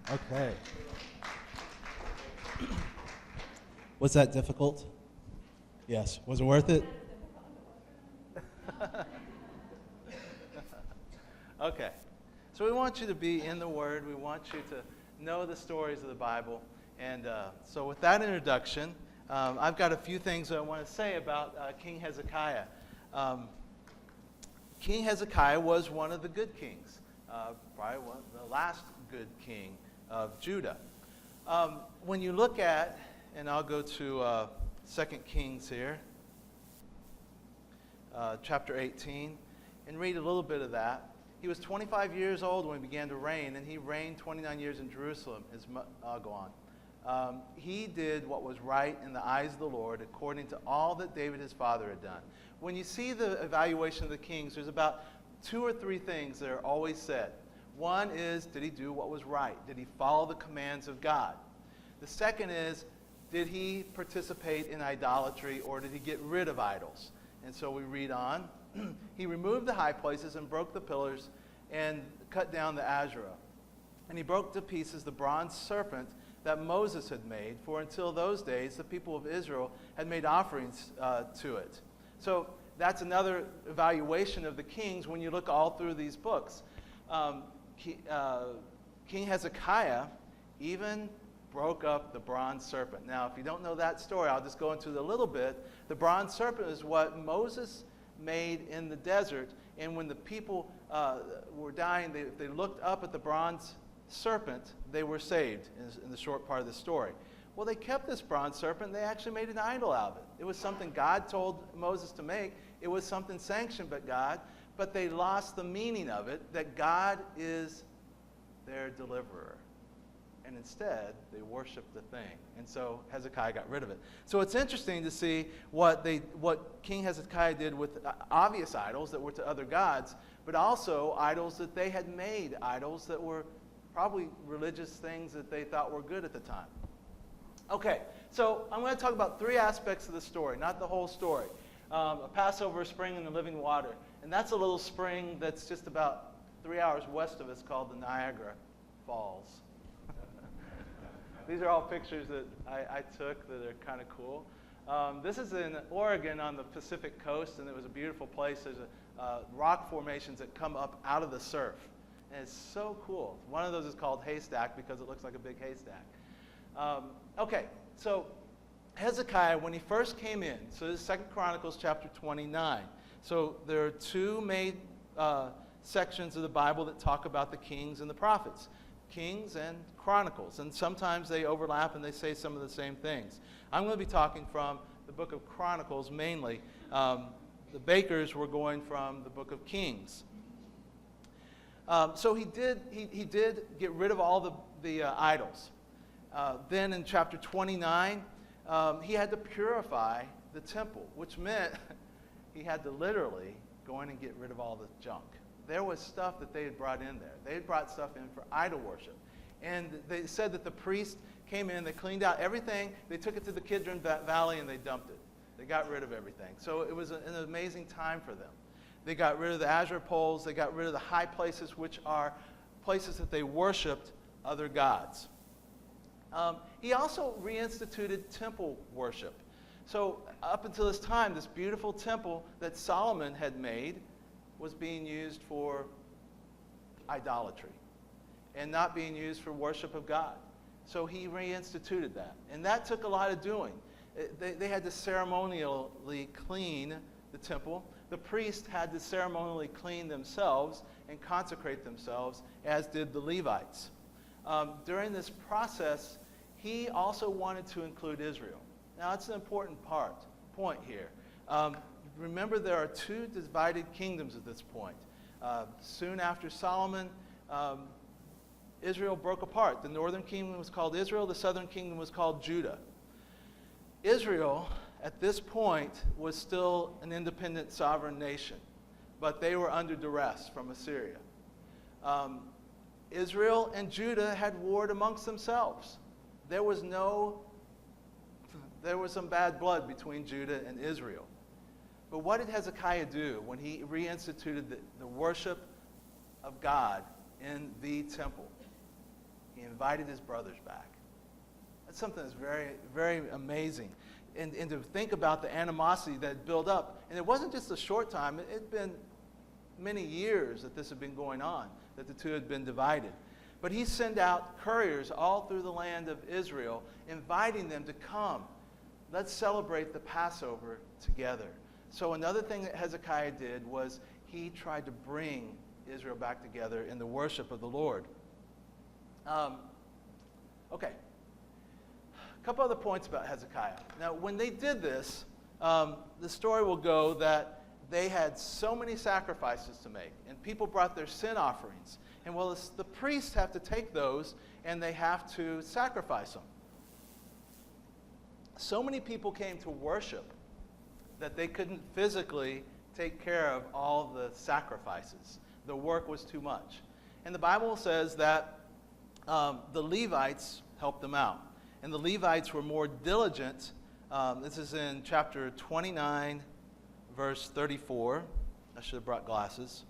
Okay. Was that difficult? Yes. Was it worth it? Okay. So we want you to be in the Word. We want you to know the stories of the Bible. And so with that introduction, I've got a few things that I want to say about King Hezekiah. King Hezekiah was one of the good kings, probably the last good king of Judah. When you look at, and I'll go to 2 Kings here, chapter 18, and read a little bit of that. He was 25 years old when he began to reign, and he reigned 29 years in Jerusalem. I'll go on. He did what was right in the eyes of the Lord, according to all that David his father had done. When you see the evaluation of the kings, there's about 2 or 3 things that are always said. One is, did he do what was right? Did he follow the commands of God? The second is, did he participate in idolatry, or did he get rid of idols? And so we read on. He removed the high places and broke the pillars and cut down the Asherah. And he broke to pieces the bronze serpent that Moses had made, for until those days the people of Israel had made offerings to it. So that's another evaluation of the kings when you look all through these books. King Hezekiah even broke up the bronze serpent. Now, if you don't know that story, I'll just go into it a little bit. The bronze serpent is what Moses made in the desert, and when the people were dying, they looked up at the bronze serpent, they were saved, in the short part of the story. Well, they kept this bronze serpent, they actually made an idol out of it. It was something God told Moses to make. It was something sanctioned by God, but they lost the meaning of it, that God is their deliverer. And instead, they worshiped the thing. And so Hezekiah got rid of it. So it's interesting to see what King Hezekiah did with obvious idols that were to other gods, but also idols that they had made, idols that were probably religious things that they thought were good at the time. Okay, so I'm going to talk about 3 aspects of the story, not the whole story. A Passover, a spring, and the living water. And that's a little spring that's just about 3 hours west of us called the Niagara Falls. These are all pictures that I took that are kind of cool. This is in Oregon on the Pacific coast, and it was a beautiful place. There's rock formations that come up out of the surf. And it's so cool. One of those is called Haystack because it looks like a big haystack. Okay, so Hezekiah, when he first came in, so this is 2 Chronicles chapter 29. So there are 2 main sections of the Bible that talk about the kings and the prophets. Kings and Chronicles, and sometimes they overlap and they say some of the same things. I'm going to be talking from the book of Chronicles mainly. The Bakers were going from the book of Kings. So he did get rid of all the idols. Then in chapter 29, he had to purify the temple, which meant he had to literally go in and get rid of all the junk. There was stuff that they had brought in there. They had brought stuff in for idol worship. And they said that the priest came in, they cleaned out everything, they took it to the Kidron Valley and they dumped it. They got rid of everything. So it was an amazing time for them. They got rid of the Asherah poles, they got rid of the high places, which are places that they worshipped other gods. He also reinstituted temple worship. So up until this time, this beautiful temple that Solomon had made was being used for idolatry and not being used for worship of God. So he reinstituted that. And that took a lot of doing. They had to ceremonially clean the temple. The priest had to ceremonially clean themselves and consecrate themselves, as did the Levites. During this process, he also wanted to include Israel. Now, that's an important point here. Remember, there are 2 divided kingdoms at this point. Soon after Solomon, Israel broke apart. The northern kingdom was called Israel. The southern kingdom was called Judah. Israel, at this point, was still an independent sovereign nation, but they were under duress from Assyria. Israel and Judah had warred amongst themselves. There was some bad blood between Judah and Israel. But what did Hezekiah do when he reinstituted the worship of God in the temple? He invited his brothers back. That's something that's very, very amazing. And to think about the animosity that built up. And it wasn't just a short time. It had been many years that this had been going on, that the two had been divided. But he sent out couriers all through the land of Israel, inviting them to come. Let's celebrate the Passover together. So another thing that Hezekiah did was he tried to bring Israel back together in the worship of the Lord. Okay. A couple other points about Hezekiah. Now, when they did this, the story will go that they had so many sacrifices to make, and people brought their sin offerings. And well, the priests have to take those, and they have to sacrifice them. So many people came to worship that they couldn't physically take care of all the sacrifices. The work was too much. And the Bible says that the Levites helped them out. And the Levites were more diligent. This is in chapter 29, verse 34. I should have brought glasses.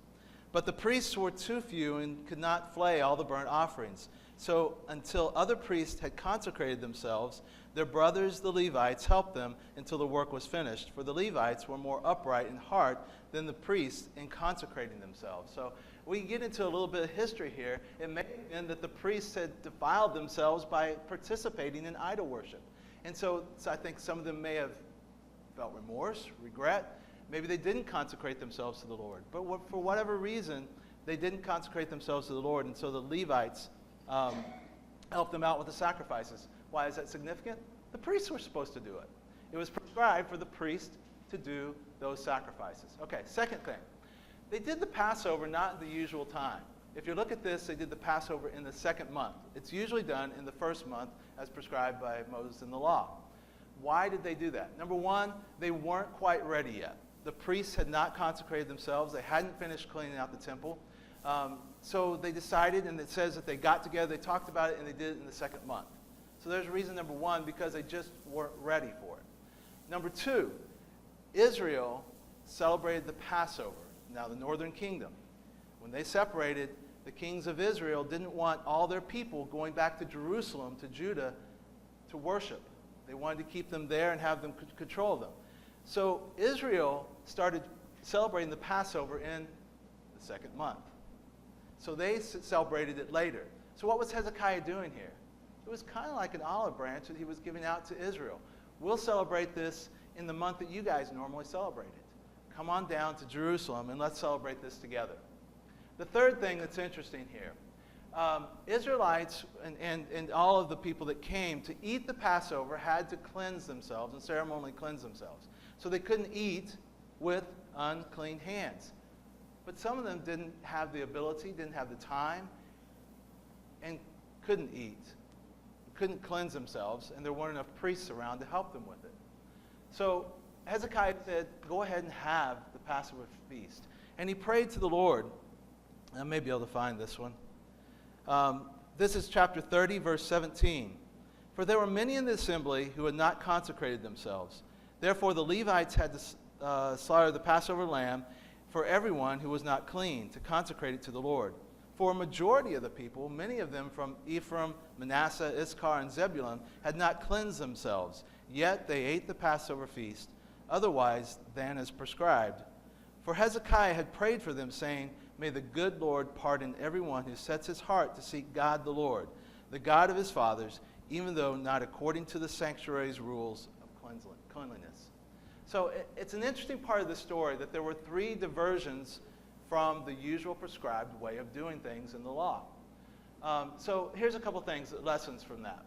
But the priests were too few and could not flay all the burnt offerings. So until other priests had consecrated themselves, their brothers, the Levites, helped them until the work was finished. For the Levites were more upright in heart than the priests in consecrating themselves. So we get into a little bit of history here. It may have been that the priests had defiled themselves by participating in idol worship. And so I think some of them may have felt remorse, regret. Maybe they didn't consecrate themselves to the Lord. But for whatever reason, they didn't consecrate themselves to the Lord. And so the Levites helped them out with the sacrifices. Why is that significant? The priests were supposed to do it. It was prescribed for the priest to do those sacrifices. Okay, second thing. They did the Passover not at the usual time. If you look at this, they did the Passover in the second month. It's usually done in the first month as prescribed by Moses in the law. Why did they do that? Number one, they weren't quite ready yet. The priests had not consecrated themselves. They hadn't finished cleaning out the temple. So they decided, and it says that they got together, they talked about it, and they did it in the second month. So there's reason number one, because they just weren't ready for it. Number two, Israel celebrated the Passover. Now the northern kingdom, when they separated, the kings of Israel didn't want all their people going back to Jerusalem, to Judah, to worship. They wanted to keep them there and have them control them. So Israel started celebrating the Passover in the second month. So they celebrated it later. So what was Hezekiah doing here? It was kind of like an olive branch that he was giving out to Israel. We'll celebrate this in the month that you guys normally celebrate it. Come on down to Jerusalem and let's celebrate this together. The third thing that's interesting here, Israelites and all of the people that came to eat the Passover had to cleanse themselves and ceremonially cleanse themselves. So they couldn't eat with unclean hands. But some of them didn't have the ability, didn't have the time, and couldn't eat, couldn't cleanse themselves, and there weren't enough priests around to help them with it. So Hezekiah said, go ahead and have the Passover feast. And he prayed to the Lord. I may be able to find this one. This is chapter 30, verse 17. For there were many in the assembly who had not consecrated themselves. Therefore the Levites had to slaughter the Passover lamb for everyone who was not clean, to consecrate it to the Lord. For a majority of the people, many of them from Ephraim, Manasseh, Issachar, and Zebulun, had not cleansed themselves, yet they ate the Passover feast, otherwise than as prescribed. For Hezekiah had prayed for them, saying, May the good Lord pardon everyone who sets his heart to seek God the Lord, the God of his fathers, even though not according to the sanctuary's rules of cleanliness. So it's an interesting part of the story that there were three diversions from the usual prescribed way of doing things in the law. So here's a couple things, lessons from that.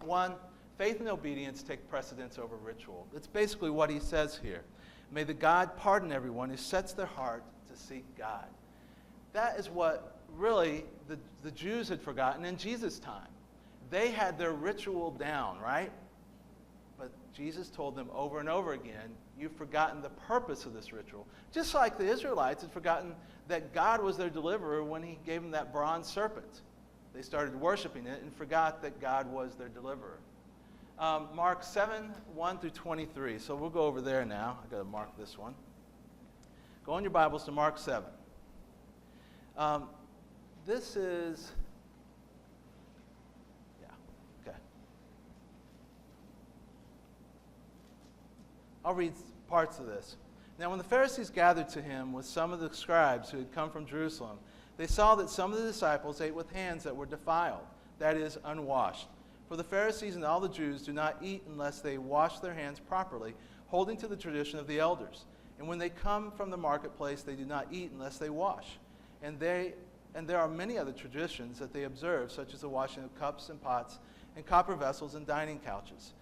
One, faith and obedience take precedence over ritual. It's basically what he says here. May the God pardon everyone who sets their heart to seek God. That is what really the Jews had forgotten in Jesus' time. They had their ritual down, right? But Jesus told them over and over again, you've forgotten the purpose of this ritual. Just like the Israelites had forgotten that God was their deliverer when he gave them that bronze serpent. They started worshiping it and forgot that God was their deliverer. Mark 7, 1 through 23. So we'll go over there now. I've got to mark this one. Go in your Bibles to Mark 7. This is I'll read parts of this. Now, when the Pharisees gathered to him with some of the scribes who had come from Jerusalem, they saw that some of the disciples ate with hands that were defiled, that is, unwashed. For the Pharisees and all the Jews do not eat unless they wash their hands properly, holding to the tradition of the elders. And when they come from the marketplace, they do not eat unless they wash. And there are many other traditions that they observe, such as the washing of cups and pots and copper vessels and dining couches.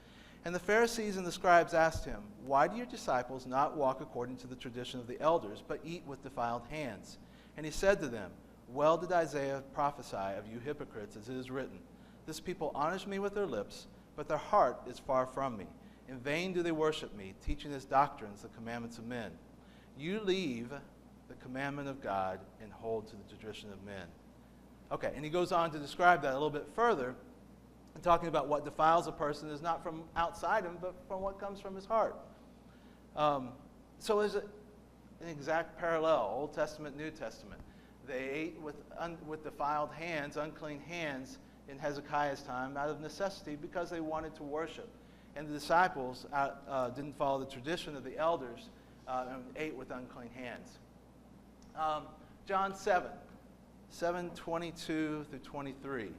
And the Pharisees and the scribes asked him, "Why do your disciples not walk according to the tradition of the elders, but eat with defiled hands?" And he said to them, "Well did Isaiah prophesy of you hypocrites, as it is written, 'This people honors me with their lips, but their heart is far from me. In vain do they worship me, teaching as doctrines the commandments of men. You leave the commandment of God and hold to the tradition of men.'" Okay, and he goes on to describe that a little bit further, and talking about what defiles a person is not from outside him, but from what comes from his heart. So there's an exact parallel, Old Testament, New Testament. They ate with defiled hands, unclean hands, in Hezekiah's time out of necessity because they wanted to worship. And the disciples didn't follow the tradition of the elders and ate with unclean hands. John 7:22 through 23.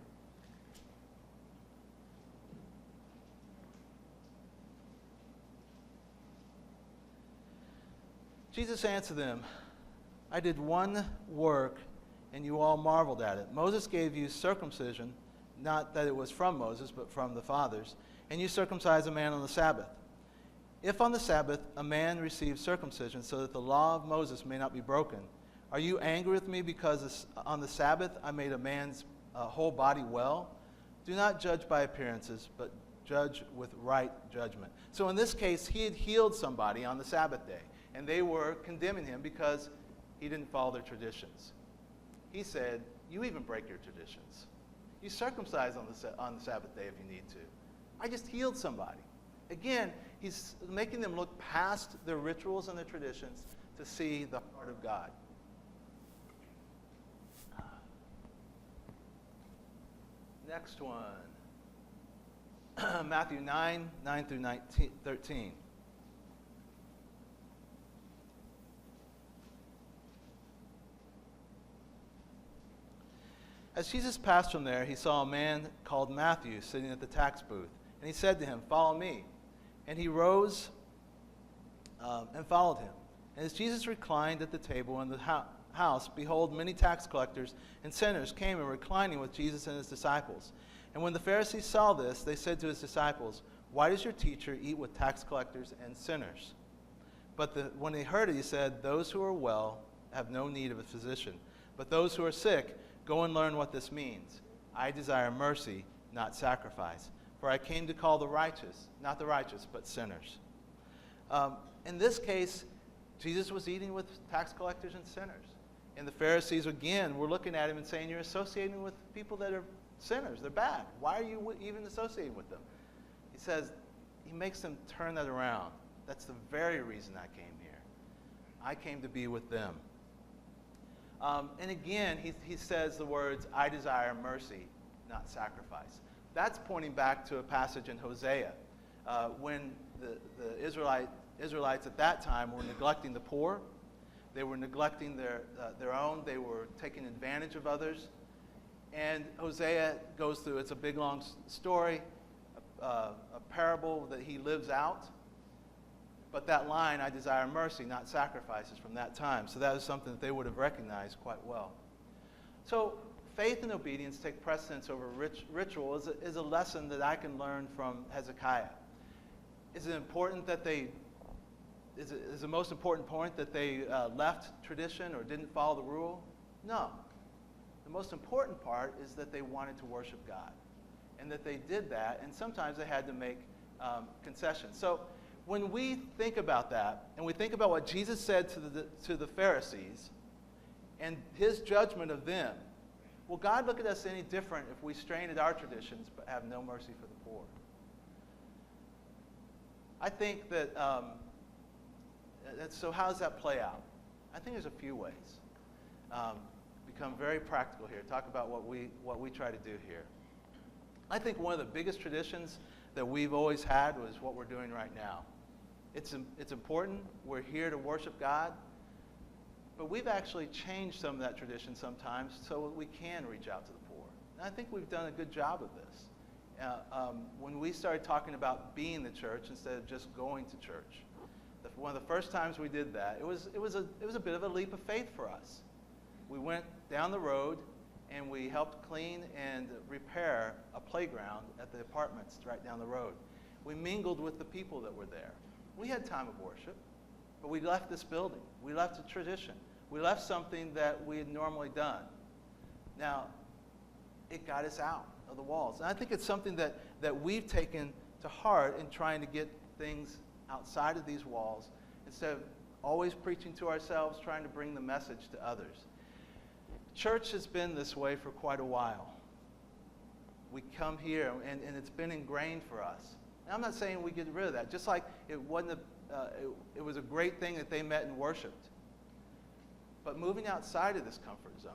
Jesus answered them, "I did one work, and you all marveled at it. Moses gave you circumcision, not that it was from Moses, but from the fathers, and you circumcise a man on the Sabbath. If on the Sabbath a man receives circumcision so that the law of Moses may not be broken, are you angry with me because on the Sabbath I made a man's whole body well? Do not judge by appearances, but judge with right judgment." So in this case, he had healed somebody on the Sabbath day, and they were condemning him because he didn't follow their traditions. He said, "You even break your traditions. You circumcise on the Sabbath day if you need to. I just healed somebody." Again, he's making them look past their rituals and their traditions to see the heart of God. Next one. Matthew 9 through 13. As Jesus passed from there, he saw a man called Matthew sitting at the tax booth. And he said to him, "Follow me." And he rose and followed him. And as Jesus reclined at the table in the house, behold, many tax collectors and sinners came and were reclining with Jesus and his disciples. And when the Pharisees saw this, they said to his disciples, "Why does your teacher eat with tax collectors and sinners?" But when he heard it, he said, "Those who are well have no need of a physician, but those who are sick, go and learn what this means. I desire mercy, not sacrifice. For I came to call the righteous, not the righteous, but sinners." In this case, Jesus was eating with tax collectors and sinners. And the Pharisees, again, were looking at him and saying, "You're associating with people that are sinners. They're bad. Why are you even associating with them?" He says, he makes them turn that around. That's the very reason I came here. I came to be with them. And again, he says the words, "I desire mercy, not sacrifice." That's pointing back to a passage in Hosea when the Israelites at that time were neglecting the poor. They were neglecting their own. They were taking advantage of others. And Hosea goes through, it's a big long story, a parable that he lives out. But that line, "I desire mercy, not sacrifice," is from that time. So that is something that they would have recognized quite well. So faith and obedience take precedence over ritual is a lesson that I can learn from Hezekiah. Is it important that is the most important point that they left tradition or didn't follow the rule? No. The most important part is that they wanted to worship God, and that they did that, and sometimes they had to make concessions. So when we think about that, and we think about what Jesus said to the Pharisees, and his judgment of them, will God look at us any different if we strain at our traditions but have no mercy for the poor? I think that, so how does that play out? I think there's a few ways. Become very practical here. Talk about what we try to do here. I think one of the biggest traditions that we've always had was what we're doing right now. It's important. We're here to worship God. But we've actually changed some of that tradition sometimes so we can reach out to the poor. And I think we've done a good job of this. When we started talking about being the church instead of just going to church, one of the first times we did that, it was a bit of a leap of faith for us. We went down the road and we helped clean and repair a playground at the apartments right down the road. We mingled with the people that were there. We had time of worship, but we left this building. We left a tradition. We left something that we had normally done. Now, it got us out of the walls. And I think it's something that we've taken to heart in trying to get things outside of these walls instead of always preaching to ourselves, trying to bring the message to others. Church has been this way for quite a while. We come here, and it's been ingrained for us. And I'm not saying we get rid of that. Just like it was a great thing that they met and worshiped. But moving outside of this comfort zone,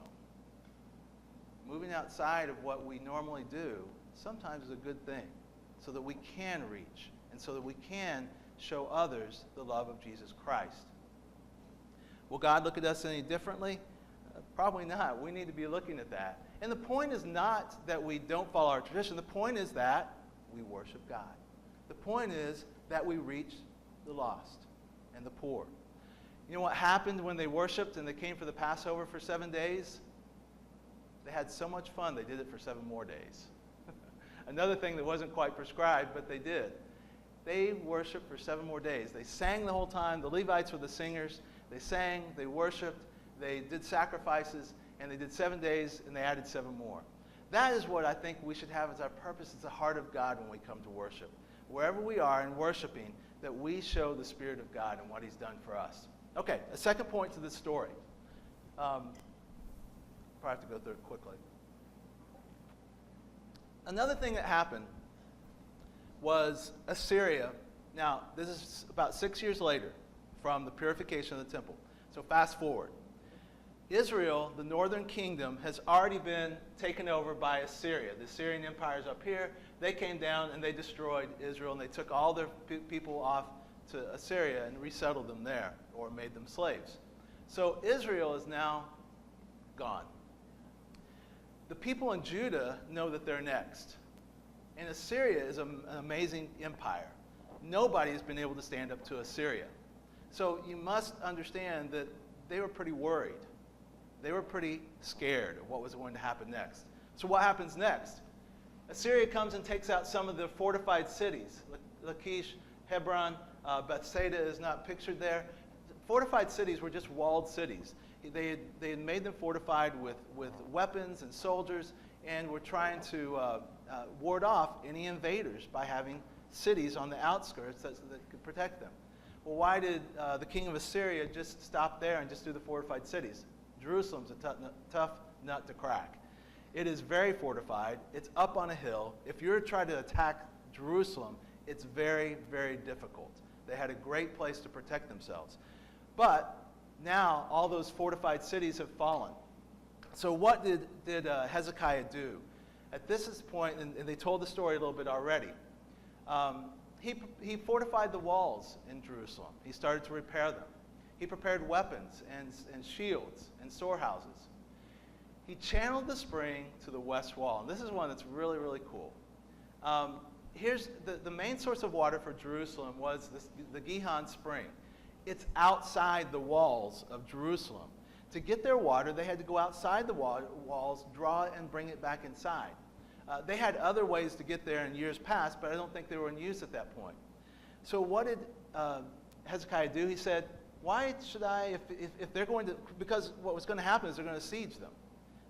moving outside of what we normally do, sometimes is a good thing, so that we can reach and so that we can show others the love of Jesus Christ. Will God look at us any differently? Probably not. We need to be looking at that. And the point is not that we don't follow our tradition. The point is that we worship God. The point is that we reach the lost and the poor. You know what happened when they worshiped and they came for the Passover for 7 days? They had so much fun, they did it for 7 more days. Another thing that wasn't quite prescribed, but they did. They worshiped for 7 more days. They sang the whole time. The Levites were the singers. They sang, they worshiped, they did sacrifices, and they did 7 days, and they added 7 more. That is what I think we should have as our purpose. It's the heart of God when we come to worship. Wherever we are in worshiping, that we show the Spirit of God and what He's done for us. Okay, a second point to this story. Probably have to go through it quickly. Another thing that happened was Assyria. Now, this is about 6 years later from the purification of the temple. So fast forward. Israel, the northern kingdom, has already been taken over by Assyria. The Assyrian Empire is up here. They came down and they destroyed Israel, and they took all their people off to Assyria and resettled them there, or made them slaves. So Israel is now gone. The people in Judah know that they're next. And Assyria is an amazing empire. Nobody has been able to stand up to Assyria. So you must understand that they were pretty worried. They were pretty scared of what was going to happen next. So what happens next? Assyria comes and takes out some of the fortified cities. Lachish, Hebron, Bethsaida is not pictured there. Fortified cities were just walled cities. They had made them fortified with weapons and soldiers, and were trying to ward off any invaders by having cities on the outskirts that could protect them. Well, why did the king of Assyria just stop there and just do the fortified cities? Jerusalem's a tough nut to crack. It is very fortified. It's up on a hill. If you're trying to attack Jerusalem, it's very, very difficult. They had a great place to protect themselves. But now all those fortified cities have fallen. So what did Hezekiah do? At this point, and they told the story a little bit already, he fortified the walls in Jerusalem. He started to repair them. He prepared weapons and shields and storehouses. He channeled the spring to the west wall. And this is one that's really, really cool. Here's the main source of water for Jerusalem was the Gihon spring. It's outside the walls of Jerusalem. To get their water, they had to go outside the walls, draw it, and bring it back inside. They had other ways to get there in years past, but I don't think they were in use at that point. So what did Hezekiah do? He said, why should I, if they're going to, because what was going to happen is they're going to siege them.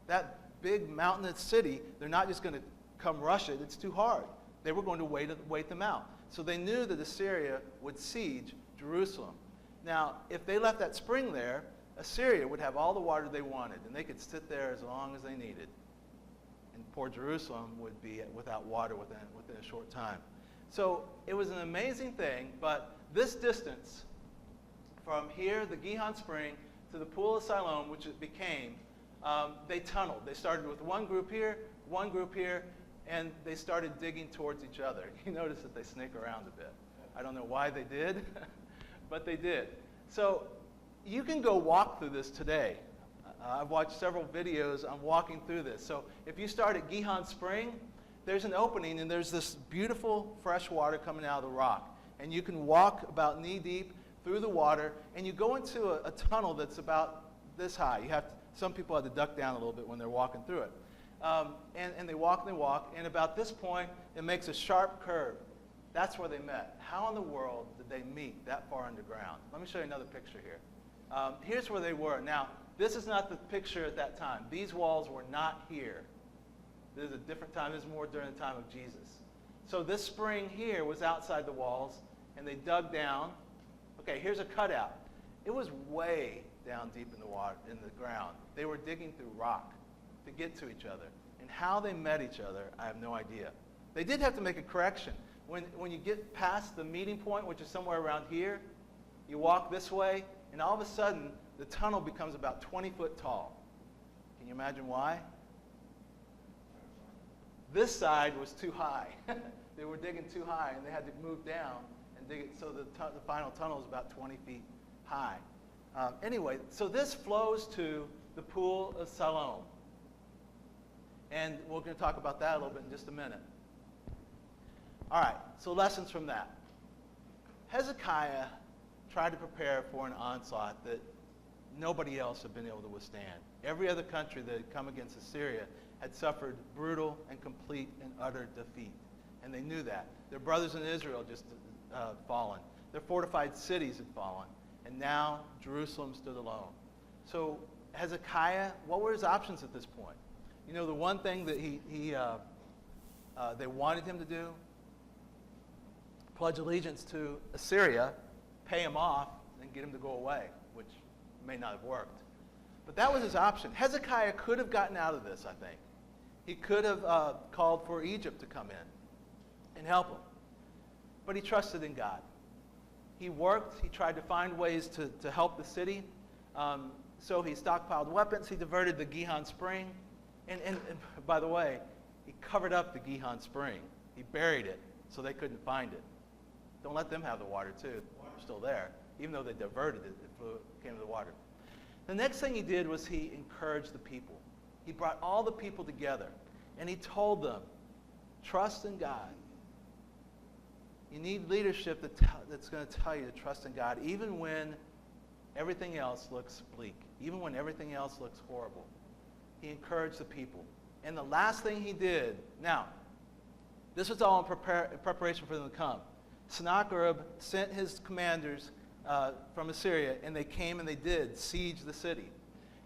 That big mountainous city, they're not just going to come rush it. It's too hard. They were going to wait them out. So they knew that Assyria would siege Jerusalem. Now, if they left that spring there, Assyria would have all the water they wanted, and they could sit there as long as they needed. And poor Jerusalem would be without water within a short time. So it was an amazing thing, but this distance from here, the Gihon Spring, to the Pool of Siloam, which it became, they tunneled. They started with one group here, and they started digging towards each other. You notice that they snake around a bit. I don't know why they did, But they did. So you can go walk through this today. I've watched several videos on walking through this. So if you start at Gihon Spring, there's an opening and there's this beautiful fresh water coming out of the rock. And you can walk about knee deep through the water, and you go into a tunnel that's about this high. Some people have to duck down a little bit when they're walking through it. And they walk and they walk, and about this point, it makes a sharp curve. That's where they met. How in the world did they meet that far underground? Let me show you another picture here. Here's where they were. Now, this is not the picture at that time. These walls were not here. This is a different time. This is more during the time of Jesus. So this spring here was outside the walls, and they dug down. Okay, here's a cutout. It was way down deep in the water, in the ground. They were digging through rock to get to each other. And how they met each other, I have no idea. They did have to make a correction. When you get past the meeting point, which is somewhere around here, you walk this way, and all of a sudden, the tunnel becomes about 20 foot tall. Can you imagine why? This side was too high. They were digging too high, and they had to move down and dig it, so the final tunnel is about 20 feet high. Anyway, so this flows to the pool of Siloam. And we're going to talk about that a little bit in just a minute. All right, so lessons from that. Hezekiah tried to prepare for an onslaught that nobody else had been able to withstand. Every other country that had come against Assyria had suffered brutal and complete and utter defeat. And they knew that. Their brothers in Israel just fallen. Their fortified cities had fallen. And now Jerusalem stood alone. So Hezekiah, what were his options at this point? You know, the one thing that they wanted him to do, pledge allegiance to Assyria, pay him off, and get him to go away, which may not have worked. But that was his option. Hezekiah could have gotten out of this, I think. He could have called for Egypt to come in and help him. But he trusted in God. He worked. He tried to find ways to help the city. So he stockpiled weapons. He diverted the Gihon Spring. And by the way, he covered up the Gihon Spring. He buried it so they couldn't find it. Don't let them have the water, too. The water's still there. Even though they diverted it, came to the water. The next thing he did was he encouraged the people. He brought all the people together, and he told them, trust in God. You need leadership that's going to tell you to trust in God, even when everything else looks bleak, even when everything else looks horrible. He encouraged the people. And the last thing he did, now, this was all in preparation for them to come. Sennacherib sent his commanders from Assyria, and they came and they did siege the city.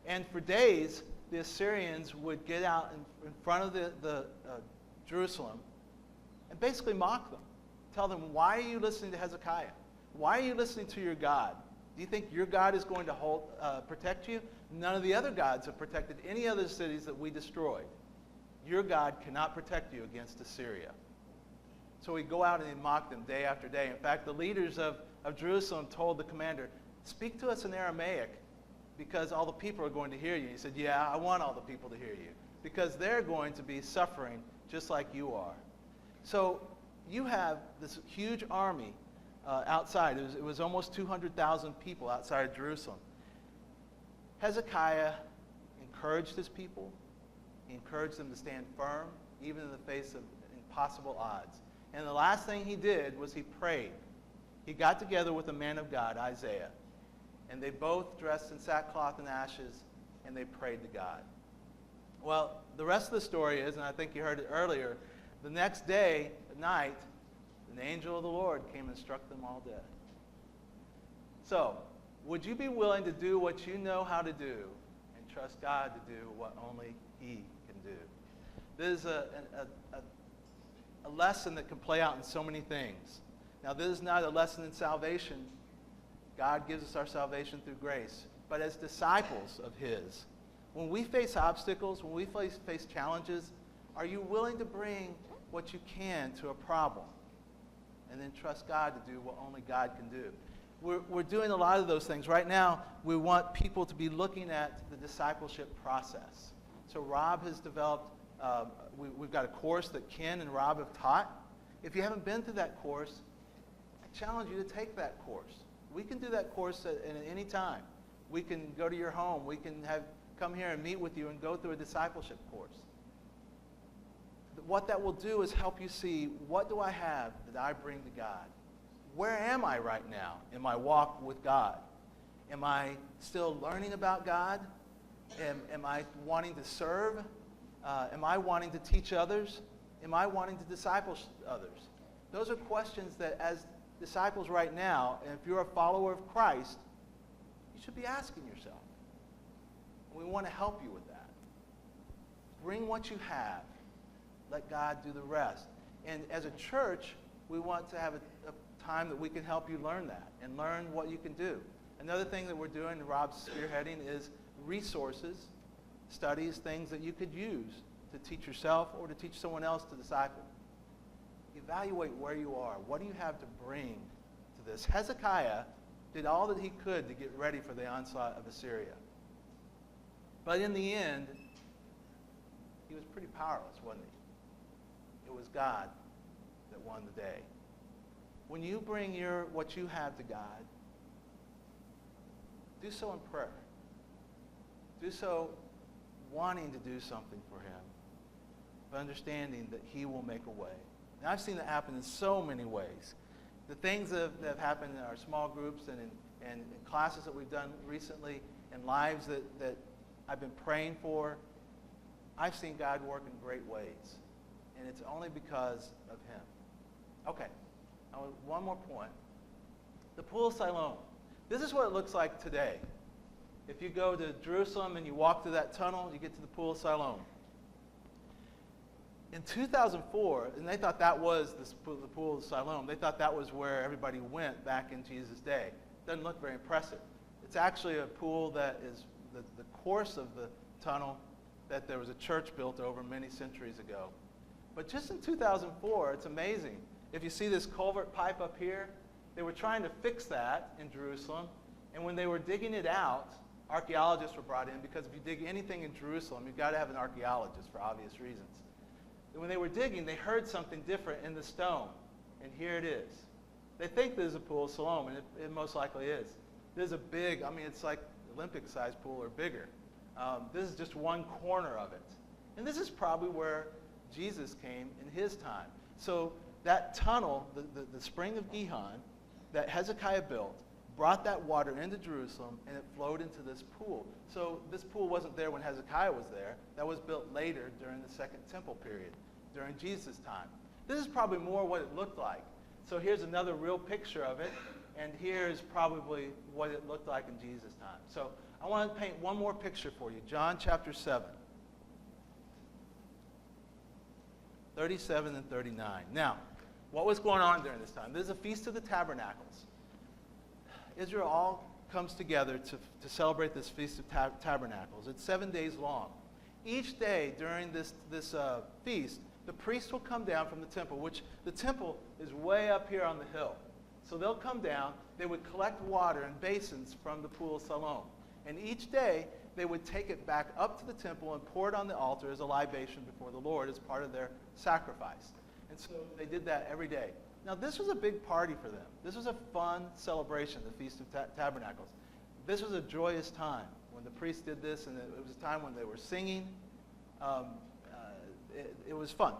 And for days, the Assyrians would get out in front of the Jerusalem and basically mock them. Tell them, why are you listening to Hezekiah? Why are you listening to your God? Do you think your God is going to protect you? None of the other gods have protected any other cities that we destroyed. Your God cannot protect you against Assyria. So we go out and they mock them day after day. In fact, the leaders of Jerusalem told the commander, speak to us in Aramaic because all the people are going to hear you. He said, yeah, I want all the people to hear you because they're going to be suffering just like you are. So you have this huge army outside. It was almost 200,000 people outside of Jerusalem. Hezekiah encouraged his people. He encouraged them to stand firm, even in the face of impossible odds. And the last thing he did was he prayed. He got together with a man of God, Isaiah, and they both dressed in sackcloth and ashes, and they prayed to God. Well, the rest of the story is, and I think you heard it earlier, the next day, at night, an angel of the Lord came and struck them all dead. So, would you be willing to do what you know how to do and trust God to do what only He can do? This is a lesson that can play out in so many things. Now, this is not a lesson in salvation. God gives us our salvation through grace. But as disciples of His, when we face obstacles, when we face challenges, are you willing to bring what you can to a problem and then trust God to do what only God can do? We're doing a lot of those things. Right now, we want people to be looking at the discipleship process. So Rob has developed, we've got a course that Ken and Rob have taught. If you haven't been through that course, I challenge you to take that course. We can do that course at any time. We can go to your home. We can come here and meet with you and go through a discipleship course. What that will do is help you see, what do I have that I bring to God? Where am I right now in my walk with God? Am I still learning about God? Am I wanting to serve? Am I wanting to teach others? Am I wanting to disciple others? Those are questions that as disciples right now, and if you're a follower of Christ, you should be asking yourself. We want to help you with that. Bring what you have. Let God do the rest. And as a church, we want to have a time that we can help you learn that and learn what you can do. Another thing that we're doing, Rob's spearheading, is resources, studies, things that you could use to teach yourself or to teach someone else to disciple. Evaluate where you are. What do you have to bring to this? Hezekiah did all that he could to get ready for the onslaught of Assyria. But in the end, he was pretty powerless, wasn't he? It was God that won the day. When you bring what you have to God, do so in prayer. Do so wanting to do something for him, but understanding that he will make a way. Now, I've seen that happen in so many ways. The things that have happened in our small groups and in classes that we've done recently and lives that I've been praying for, I've seen God work in great ways. And it's only because of him. Okay, now one more point. The Pool of Siloam. This is what it looks like today. If you go to Jerusalem and you walk through that tunnel, you get to the Pool of Siloam. In 2004, and they thought that was the Pool of Siloam, they thought that was where everybody went back in Jesus' day. Doesn't look very impressive. It's actually a pool that is the course of the tunnel that there was a church built over many centuries ago. But just in 2004, it's amazing. If you see this culvert pipe up here, they were trying to fix that in Jerusalem. And when they were digging it out, archaeologists were brought in, because if you dig anything in Jerusalem, you've got to have an archaeologist for obvious reasons. And when they were digging, they heard something different in the stone. And here it is. They think there's a Pool of Siloam, and it most likely is. There's a big, it's like Olympic-sized pool or bigger. This is just one corner of it. And this is probably where Jesus came in his time. So that tunnel, the spring of Gihon, that Hezekiah built, brought that water into Jerusalem, and it flowed into this pool. So this pool wasn't there when Hezekiah was there. That was built later during the Second Temple period, during Jesus' time. This is probably more what it looked like. So here's another real picture of it, and here's probably what it looked like in Jesus' time. So I want to paint one more picture for you. John chapter 7. 37 and 39. Now, what was going on during this time? There's a Feast of the Tabernacles. Israel all comes together to celebrate this Feast of Tabernacles. It's 7 days long. Each day during this feast, the priests will come down from the temple, which the temple is way up here on the hill. So they'll come down, they would collect water in basins from the Pool of Siloam. And each day, they would take it back up to the temple and pour it on the altar as a libation before the Lord as part of their sacrifice. And so they did that every day. Now, this was a big party for them. This was a fun celebration, the Feast of Tabernacles. This was a joyous time when the priests did this, and it was a time when they were singing. It was fun.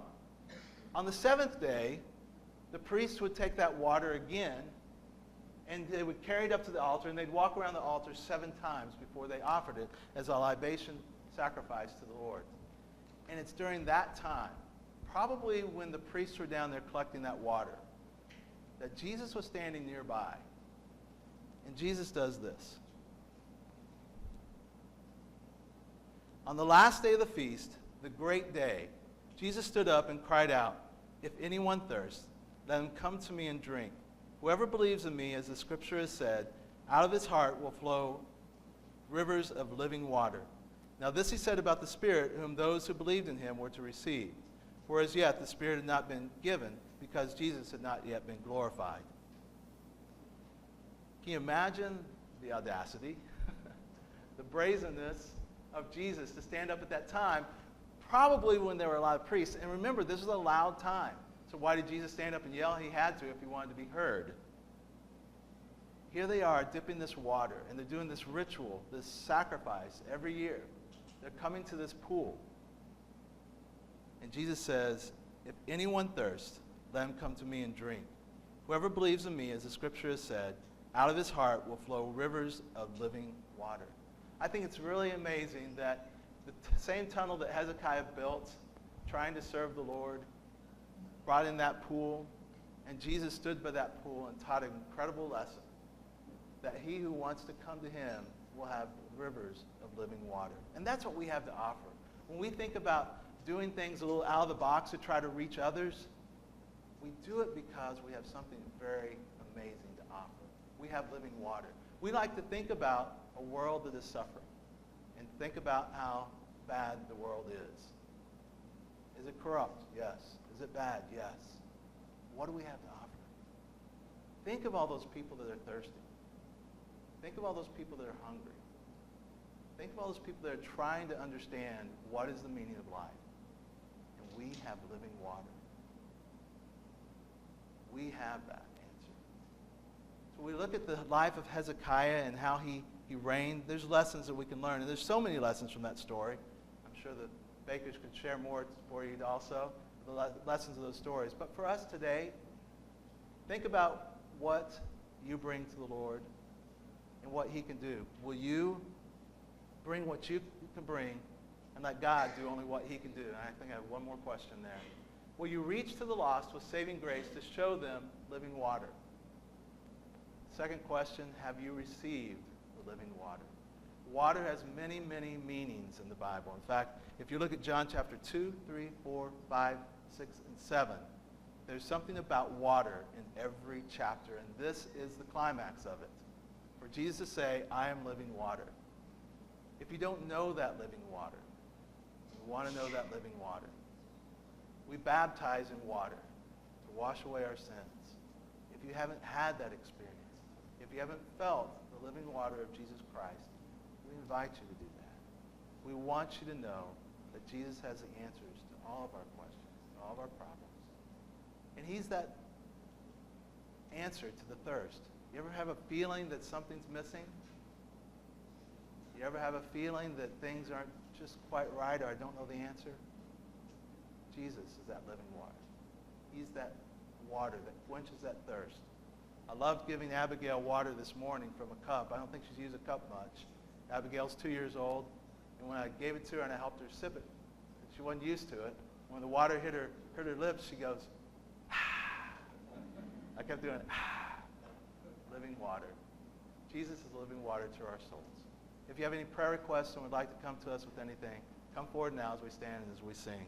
On the seventh day, the priests would take that water again, and they would carry it up to the altar, and they'd walk around the altar 7 times before they offered it as a libation sacrifice to the Lord. And it's during that time, probably when the priests were down there collecting that water, that Jesus was standing nearby. And Jesus does this. On the last day of the feast, the great day, Jesus stood up and cried out, "If anyone thirsts, let him come to me and drink. Whoever believes in me, as the scripture has said, out of his heart will flow rivers of living water." Now this he said about the Spirit, whom those who believed in him were to receive. For as yet the Spirit had not been given, because Jesus had not yet been glorified. Can you imagine the audacity, the brazenness of Jesus to stand up at that time, probably when there were a lot of priests. And remember, this was a loud time. So why did Jesus stand up and yell? He had to if he wanted to be heard. Here they are dipping this water, and they're doing this ritual, this sacrifice every year. They're coming to this pool. And Jesus says, if anyone thirsts, let him come to me and drink. Whoever believes in me, as the scripture has said, out of his heart will flow rivers of living water. I think it's really amazing that the same tunnel that Hezekiah built, trying to serve the Lord, brought in that pool, and Jesus stood by that pool and taught an incredible lesson, that he who wants to come to him will have rivers of living water. And that's what we have to offer. When we think about doing things a little out of the box to try to reach others, we do it because we have something very amazing to offer. We have living water. We like to think about a world that is suffering and think about how bad the world is. Is it corrupt? Yes. Is it bad? Yes. What do we have to offer? Think of all those people that are thirsty. Think of all those people that are hungry. Think of all those people that are trying to understand what is the meaning of life. And we have living water. We have that answer. So we look at the life of Hezekiah and how he reigned. There's lessons that we can learn. And there's so many lessons from that story. I'm sure the bakers could share more for you also, the lessons of those stories. But for us today, think about what you bring to the Lord and what he can do. Will you bring what you can bring and let God do only what he can do? And I think I have one more question there. Will you reach to the lost with saving grace to show them living water? Second question, have you received the living water? Water has many, many meanings in the Bible. In fact, if you look at John chapter 2, 3, 4, 5, 6, and 7, there's something about water in every chapter, and this is the climax of it. For Jesus to say, I am living water. If you don't know that living water, you want to know that living water. We baptize in water to wash away our sins. If you haven't had that experience, if you haven't felt the living water of Jesus Christ, we invite you to do that. We want you to know that Jesus has the answers to all of our questions, to all of our problems. And he's that answer to the thirst. You ever have a feeling that something's missing? You ever have a feeling that things aren't just quite right, or I don't know the answer? Jesus is that living water. He's that water that quenches that thirst. I loved giving Abigail water this morning from a cup. I don't think she's used a cup much. Abigail's 2 years old, and when I gave it to her and I helped her sip it, she wasn't used to it. When the water hit her lips, she goes, ah. I kept doing, ah, living water. Jesus is living water to our souls. If you have any prayer requests and would like to come to us with anything, come forward now as we stand and as we sing.